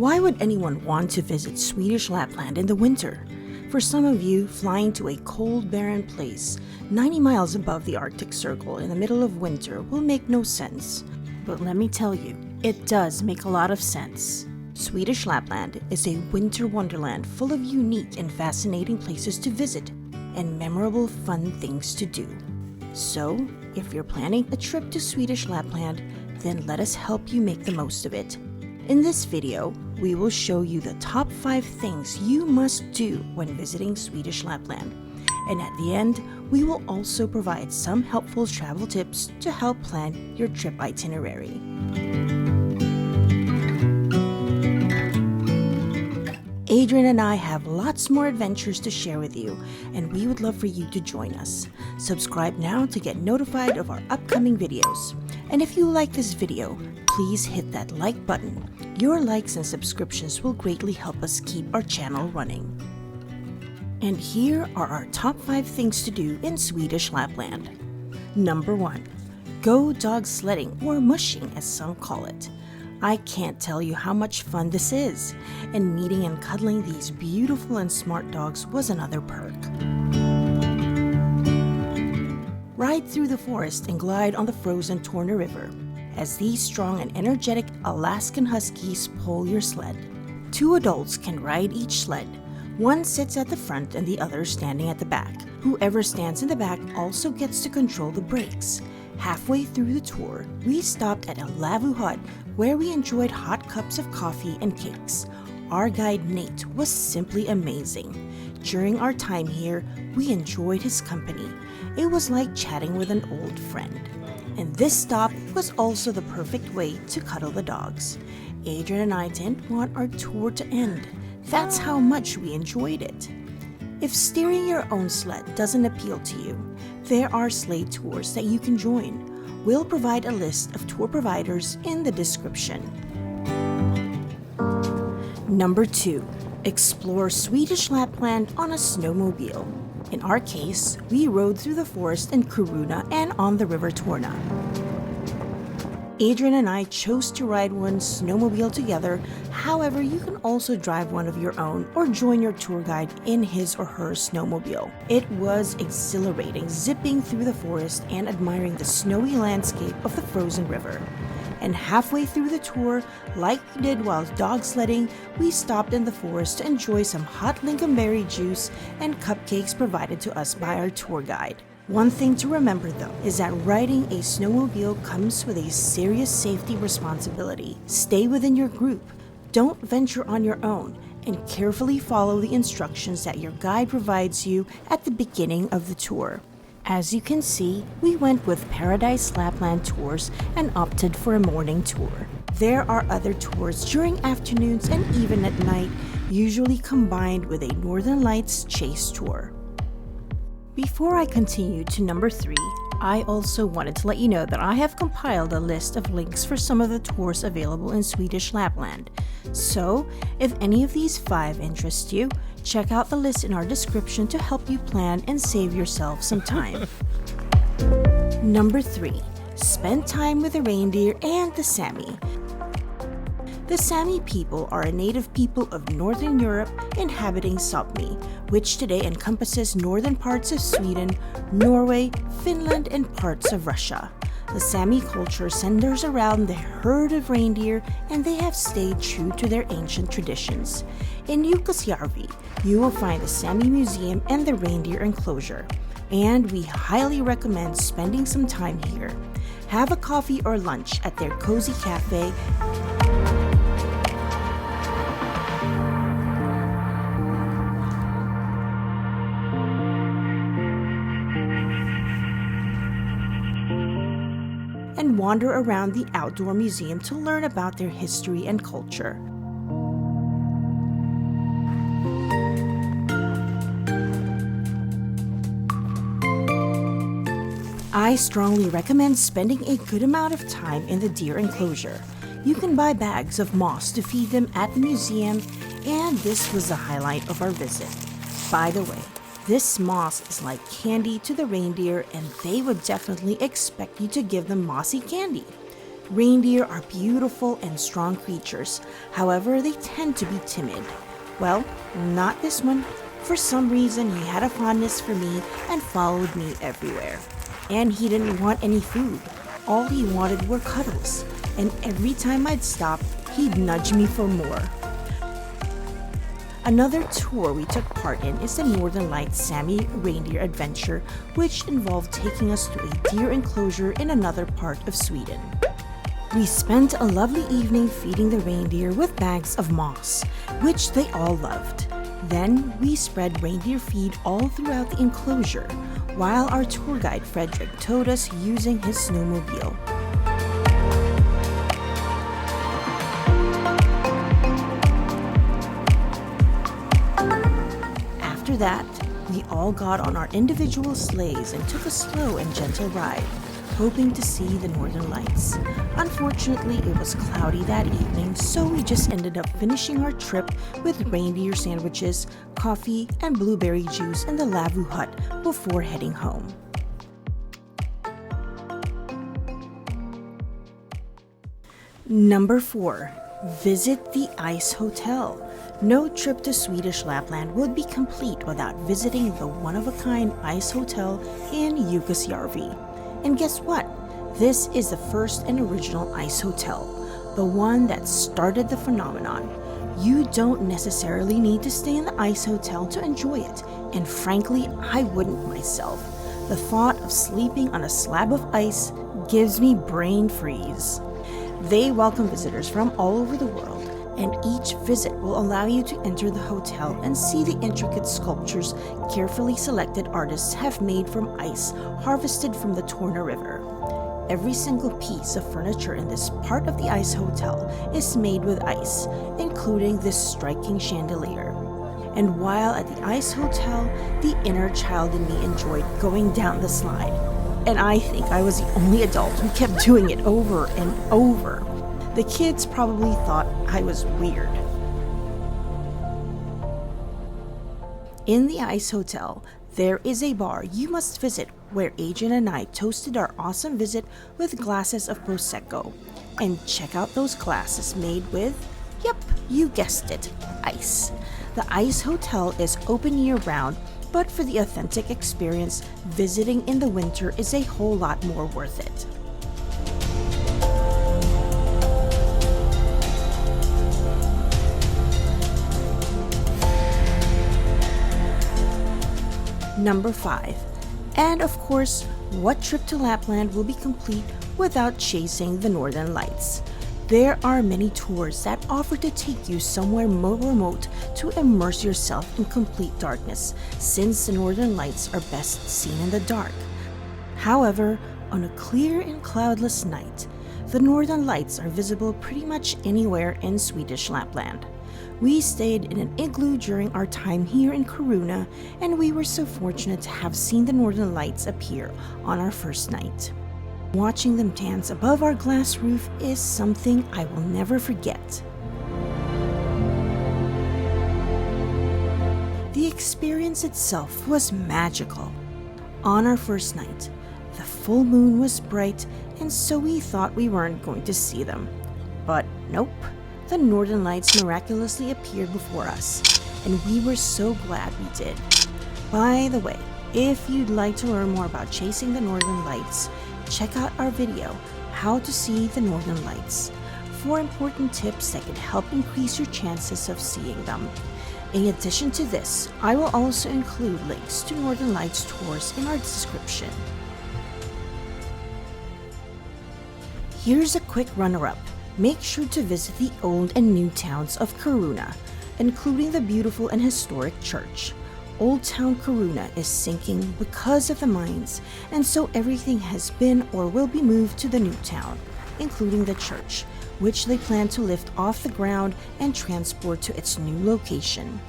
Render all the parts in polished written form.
Why would anyone want to visit Swedish Lapland in the winter? For some of you, flying to a cold, barren place 90 miles above the Arctic Circle in the middle of winter will make no sense. But let me tell you, it does make a lot of sense. Swedish Lapland is a winter wonderland full of unique and fascinating places to visit and memorable fun things to do. So, if you're planning a trip to Swedish Lapland, then let us help you make the most of it. In this video, we will show you the top 5 things you must do when visiting Swedish Lapland. And at the end, we will also provide some helpful travel tips to help plan your trip itinerary. Adrian and I have lots more adventures to share with you, and we would love for you to join us. Subscribe now to get notified of our upcoming videos. And if you like this video, please hit that like button. Your likes and subscriptions will greatly help us keep our channel running. And here are our top 5 things to do in Swedish Lapland. Number 1. Go dog sledding, or mushing as some call it. I can't tell you how much fun this is, and meeting and cuddling these beautiful and smart dogs was another perk. Ride through the forest and glide on the frozen Torne River, as these strong and energetic Alaskan Huskies pull your sled. 2 adults can ride each sled. One sits at the front and the other standing at the back. Whoever stands in the back also gets to control the brakes. Halfway through the tour, we stopped at a Lavu hut where we enjoyed hot cups of coffee and cakes. Our guide Nate was simply amazing. During our time here, we enjoyed his company. It was like chatting with an old friend. And this stop was also the perfect way to cuddle the dogs. Adrian and I didn't want our tour to end. That's how much we enjoyed it. If steering your own sled doesn't appeal to you, there are sleigh tours that you can join. We'll provide a list of tour providers in the description. Number 2. Explore Swedish Lapland on a snowmobile. In our case, we rode through the forest in Kiruna and on the River Torna. Adrian and I chose to ride one snowmobile together. However, you can also drive one of your own or join your tour guide in his or her snowmobile. It was exhilarating zipping through the forest and admiring the snowy landscape of the frozen river. And halfway through the tour, like we did while dog sledding, we stopped in the forest to enjoy some hot lingonberry juice and cupcakes provided to us by our tour guide. One thing to remember though is that riding a snowmobile comes with a serious safety responsibility. Stay within your group, don't venture on your own, and carefully follow the instructions that your guide provides you at the beginning of the tour. As you can see, we went with Paradise Lapland Tours and opted for a morning tour. There are other tours during afternoons and even at night, usually combined with a Northern Lights chase tour. Before I continue to number 3, I also wanted to let you know that I have compiled a list of links for some of the tours available in Swedish Lapland. So, if any of these 5 interest you, check out the list in our description to help you plan and save yourself some time. Number 3. Spend time with the reindeer and the SAMI. The SAMI people are a native people of Northern Europe inhabiting Sapmi, which today encompasses northern parts of Sweden, Norway, Finland, and parts of Russia. The SAMI culture centers around their herd of reindeer, and they have stayed true to their ancient traditions. In Jukkasjärvi, you will find the SAMI Museum and the Reindeer Enclosure, and we highly recommend spending some time here. Have a coffee or lunch at their cozy cafe. And wander around the outdoor museum to learn about their history and culture. I strongly recommend spending a good amount of time in the deer enclosure. You can buy bags of moss to feed them at the museum, and this was the highlight of our visit. By the way, this moss is like candy to the reindeer, and they would definitely expect you to give them mossy candy. Reindeer are beautiful and strong creatures, however, they tend to be timid. Well, not this one. For some reason, he had a fondness for me and followed me everywhere. And he didn't want any food. All he wanted were cuddles, and every time I'd stop, he'd nudge me for more. Another tour we took part in is the Northern Lights SAMI reindeer adventure, which involved taking us to a deer enclosure in another part of Sweden. We spent a lovely evening feeding the reindeer with bags of moss, which they all loved. Then we spread reindeer feed all throughout the enclosure, while our tour guide Frederick towed us using his snowmobile. After that, we all got on our individual sleighs and took a slow and gentle ride, hoping to see the Northern Lights. Unfortunately, it was cloudy that evening, so we just ended up finishing our trip with reindeer sandwiches, coffee, and blueberry juice in the Lavu hut before heading home. Number 4. Visit the Ice Hotel. No trip to Swedish Lapland would be complete without visiting the one-of-a-kind Ice Hotel in Jukkasjärvi. And guess what? This is the first and original ice hotel, the one that started the phenomenon. You don't necessarily need to stay in the ice hotel to enjoy it, and frankly, I wouldn't myself. The thought of sleeping on a slab of ice gives me brain freeze. They welcome visitors from all over the world, and each visit will allow you to enter the hotel and see the intricate sculptures carefully selected artists have made from ice harvested from the Torna River. Every single piece of furniture in this part of the ice hotel is made with ice, including this striking chandelier. And while at the ice hotel, the inner child in me enjoyed going down the slide. And I think I was the only adult who kept doing it over and over. The kids probably thought I was weird. In the Ice Hotel, there is a bar you must visit where Adrian and I toasted our awesome visit with glasses of Prosecco. And check out those glasses made with, yep, you guessed it, ice. The Ice Hotel is open year-round, but for the authentic experience, visiting in the winter is a whole lot more worth it. Number 5. And of course, what trip to Lapland will be complete without chasing the Northern Lights? There are many tours that offer to take you somewhere more remote to immerse yourself in complete darkness, since the Northern Lights are best seen in the dark. However, on a clear and cloudless night, the Northern Lights are visible pretty much anywhere in Swedish Lapland. We stayed in an igloo during our time here in Kiruna, and we were so fortunate to have seen the Northern Lights appear on our first night. Watching them dance above our glass roof is something I will never forget. The experience itself was magical. On our first night, the full moon was bright, and so we thought we weren't going to see them. But nope. The Northern Lights miraculously appeared before us, and we were so glad we did. By the way, if you'd like to learn more about chasing the Northern Lights, check out our video, How to See the Northern Lights, for important tips that can help increase your chances of seeing them. In addition to this, I will also include links to Northern Lights tours in our description. Here's a quick runner-up. Make sure to visit the old and new towns of Kiruna, including the beautiful and historic church. Old Town Kiruna is sinking because of the mines, and so everything has been or will be moved to the new town, including the church, which they plan to lift off the ground and transport to its new location.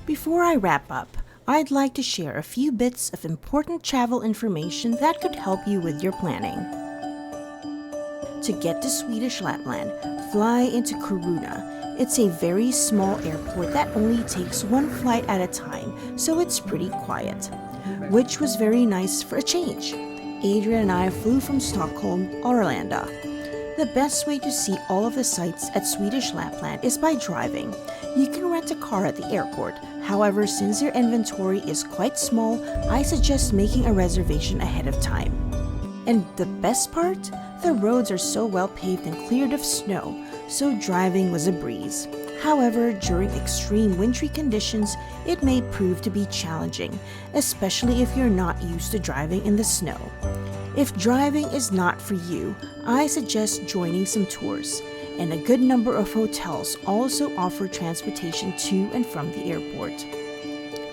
Before I wrap up, I'd like to share a few bits of important travel information that could help you with your planning. To get to Swedish Lapland, fly into Kiruna. It's a very small airport that only takes one flight at a time, so it's pretty quiet, which was very nice for a change. Adrian and I flew from Stockholm, Arlanda. The best way to see all of the sights at Swedish Lapland is by driving. You can rent a car at the airport. However, since their inventory is quite small, I suggest making a reservation ahead of time. And the best part? The roads are so well paved and cleared of snow, so driving was a breeze. However, during extreme wintry conditions, it may prove to be challenging, especially if you're not used to driving in the snow. If driving is not for you, I suggest joining some tours, and a good number of hotels also offer transportation to and from the airport.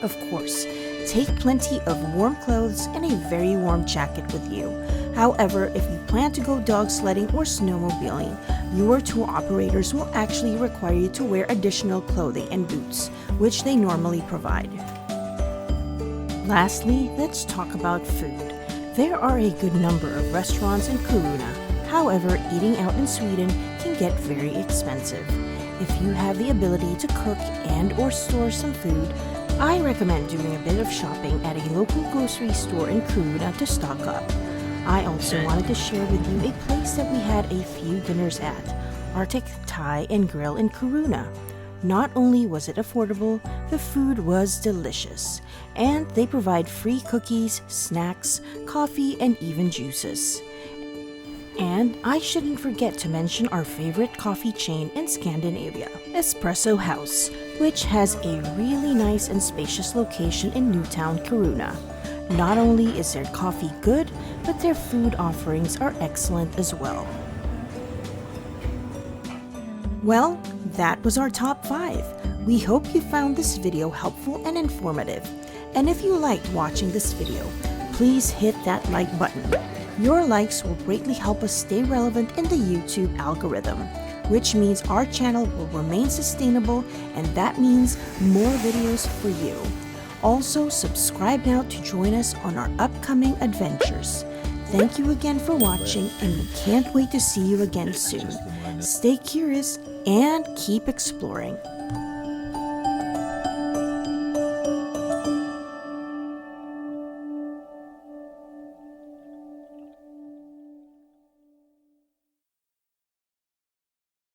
Of course, take plenty of warm clothes and a very warm jacket with you. However, if you plan to go dog sledding or snowmobiling, your tour operators will actually require you to wear additional clothing and boots, which they normally provide. Lastly, let's talk about food. There are a good number of restaurants in Kiruna. However, eating out in Sweden can get very expensive. If you have the ability to cook and or store some food, I recommend doing a bit of shopping at a local grocery store in Kiruna to stock up. I also wanted to share with you a place that we had a few dinners at, Arctic Thai and Grill in Kiruna. Not only was it affordable, the food was delicious, and they provide free cookies, snacks, coffee, and even juices. And I shouldn't forget to mention our favorite coffee chain in Scandinavia, Espresso House, which has a really nice and spacious location in Newtown, Kiruna. Not only is their coffee good, but their food offerings are excellent as well. Well, that was our top 5. We hope you found this video helpful and informative. And if you liked watching this video, please hit that like button. Your likes will greatly help us stay relevant in the YouTube algorithm, which means our channel will remain sustainable, and that means more videos for you. Also, subscribe now to join us on our upcoming adventures. Thank you again for watching, and we can't wait to see you again soon. Stay curious and keep exploring.